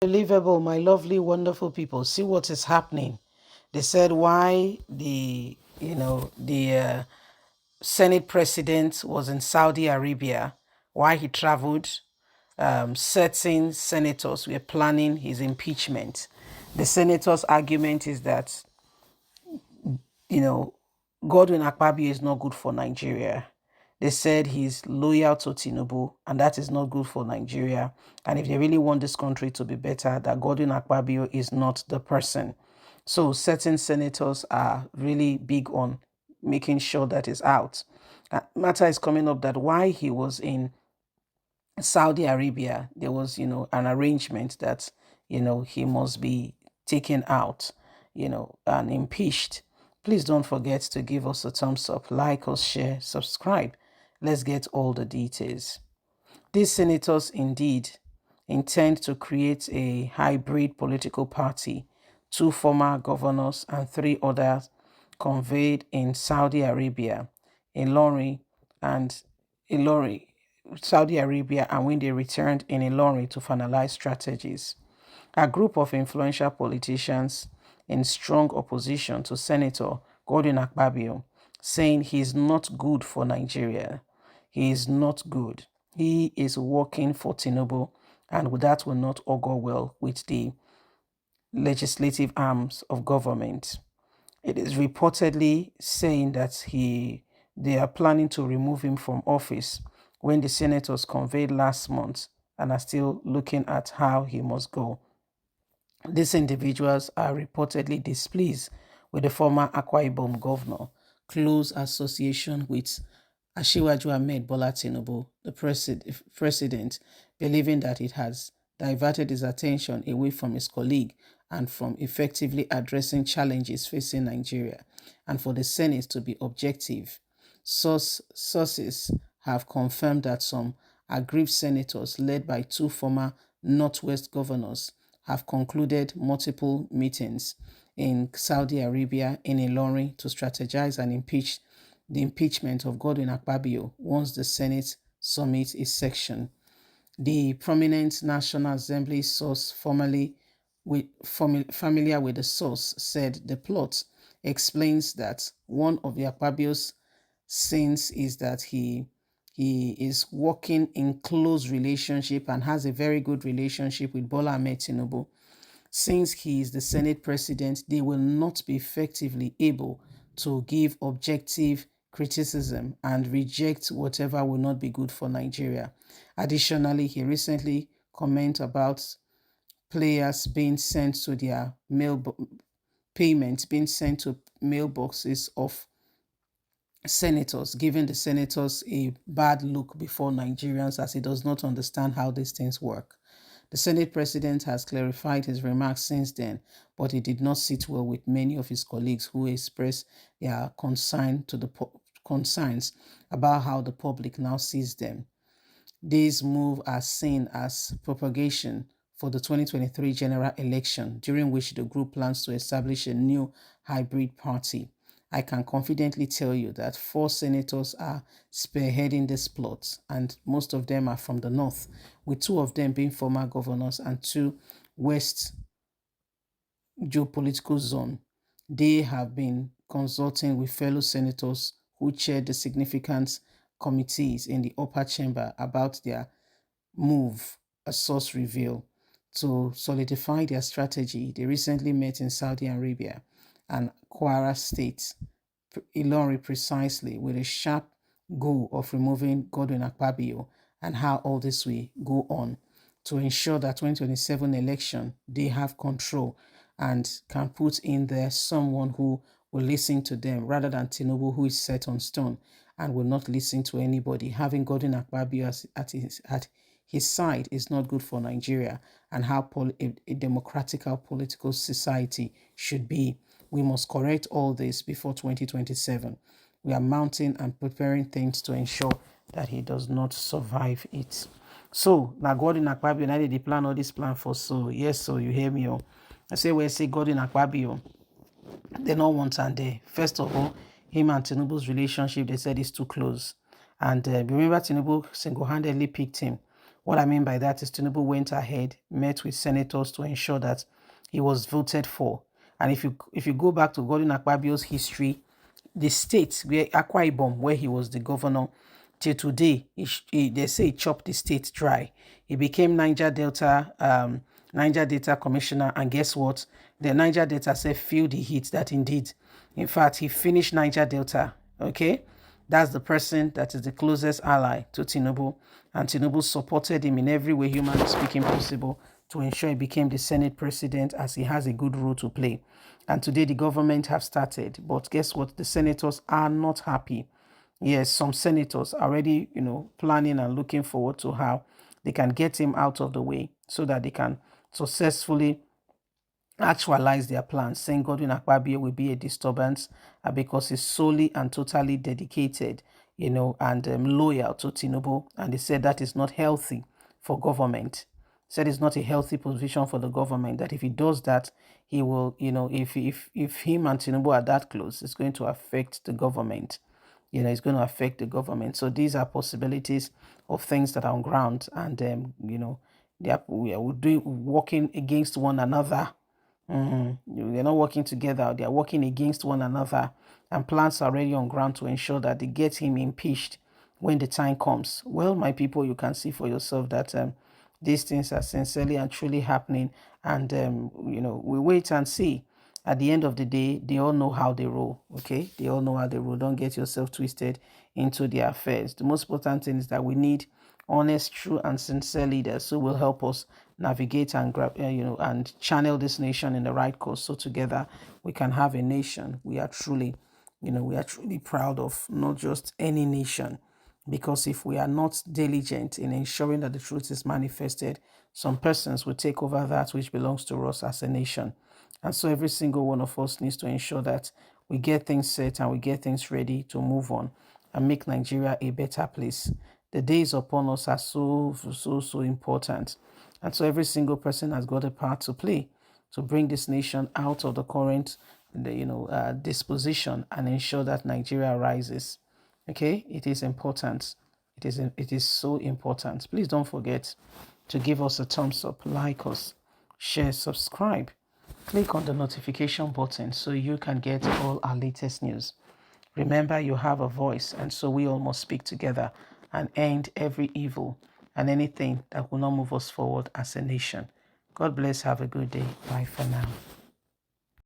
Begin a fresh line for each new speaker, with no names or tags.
Unbelievable, my lovely, wonderful people. See what is happening. They said why the Senate president was in Saudi Arabia, why he traveled. Certain senators were planning his impeachment. The senators' argument is that you know, Godwin Akpabio is not good for Nigeria. They said he's loyal to Tinubu, and that is not good for Nigeria. And if they really want this country to be better, that Godwin Akpabio is not the person. So certain senators are really big on making sure that is out. Matter is coming up that why he was in Saudi Arabia, there was, an arrangement that, he must be taken out, and impeached. Please don't forget to give us a thumbs up, like us, share, subscribe. Let's get all the details. These senators indeed intend to create a hybrid political party. Two former governors and three others conveyed in Saudi Arabia, Ilori and Ilori, Saudi Arabia, and when they returned in Ilori to finalize strategies. A group of influential politicians in strong opposition to Senator Gordon Akpabio, saying he is not good for Nigeria. He is not good. He is working for Tinubu, and that will not augur well with the legislative arms of government. It is reportedly saying that they are planning to remove him from office when the senators convened last month and are still looking at how he must go. These individuals are reportedly displeased with the former Akwa Ibom governor, close association with Ashiwaju Ahmed Bola Tinubu, the president, believing that it has diverted his attention away from his colleague and from effectively addressing challenges facing Nigeria, and for the Senate to be objective. Sources have confirmed that some aggrieved senators, led by two former Northwest governors, have concluded multiple meetings in Saudi Arabia in Ilorin to strategize and the impeachment of Godwin Akpabio once the Senate summit is sectioned. The prominent National Assembly source familiar with the source said the plot explains that one of the Akpabio's sins is that he is working in close relationship and has a very good relationship with Bola Ahmed Tinubu. Since he is the Senate president, they will not be effectively able to give objective criticism and reject whatever will not be good for Nigeria. Additionally, he recently commented about players being sent to their payments being sent to mailboxes of senators, giving the senators a bad look before Nigerians as he does not understand how these things work. The Senate president has clarified his remarks since then, but it did not sit well with many of his colleagues who expressed their concerns about how the public now sees them. These moves are seen as propagation for the 2023 general election, during which the group plans to establish a new hybrid party. I can confidently tell you that four senators are spearheading this plot, and most of them are from the north, with two of them being former governors and two west geopolitical zone. They have been consulting with fellow senators who chaired the significant committees in the upper chamber about their move, a source revealed. To solidify their strategy, they recently met in Saudi Arabia and Kwara State, Ilori precisely, with a sharp goal of removing Godwin Akpabio, and how all this will go on to ensure that 2027 election, they have control and can put in there someone who will listen to them rather than Tinubu, who is set on stone and will not listen to anybody. Having Godwin Akpabio at his side is not good for Nigeria and how a democratical political society should be. We must correct all this before 2027. We are mounting and preparing things to ensure that he does not survive it. So, now God in Akpabio, now they plan all this plan for so. Yes, so you hear me. Oh. I say, we say God in Akpabio. They don't want and there. First of all, him and Tinubu's relationship, they said is too close. And remember, Tinubu single-handedly picked him What I mean by that is Tinubu went ahead, met with senators to ensure that he was voted for. And if you go back to Godwin Akpabio's history, the state where Akwa Ibom, where he was the governor, till today, they say he chopped the state dry. He became Niger Delta Commissioner, and guess what? The Niger Delta said feel the heat that indeed, in fact, he finished Niger Delta. Okay, that's the person that is the closest ally to Tinubu, and Tinubu supported him in every way humanly speaking possible to ensure he became the Senate president, as he has a good role to play. And today the government have started, but guess what? The senators are not happy. Yes, some senators are already, planning and looking forward to how they can get him out of the way so that they can successfully actualize their plans, saying Godwin Akpabio will be a disturbance because he's solely and totally dedicated, and loyal to Tinubu. And they said that is not healthy for government. Said it's not a healthy position for the government, that if he does that, he will, if him and Tinubu are that close, it's going to affect the government. It's going to affect the government. So these are possibilities of things that are on ground, and we are working against one another. They're not working together, they are working against one another, and plans are already on ground to ensure that they get him impeached when the time comes. Well, my people, you can see for yourself that these things are sincerely and truly happening, and we wait and see. At the end of the day, they all know how they roll. Okay, they all know how they roll. Don't get yourself twisted into their affairs. The most important thing is that we need honest, true, and sincere leaders who will help us navigate and grab, and channel this nation in the right course. So together we can have a nation we are truly, proud of, not just any nation. Because if we are not diligent in ensuring that the truth is manifested, some persons will take over that which belongs to us as a nation. And so every single one of us needs to ensure that we get things set and we get things ready to move on and make Nigeria a better place. The days upon us are so important. And so every single person has got a part to play to bring this nation out of the current disposition and ensure that Nigeria rises. Okay, it is important. It is so important. Please don't forget to give us a thumbs up, like us, share, subscribe. Click on the notification button so you can get all our latest news. Remember, you have a voice, and so we all must speak together and end every evil and anything that will not move us forward as a nation. God bless. Have a good day. Bye for now.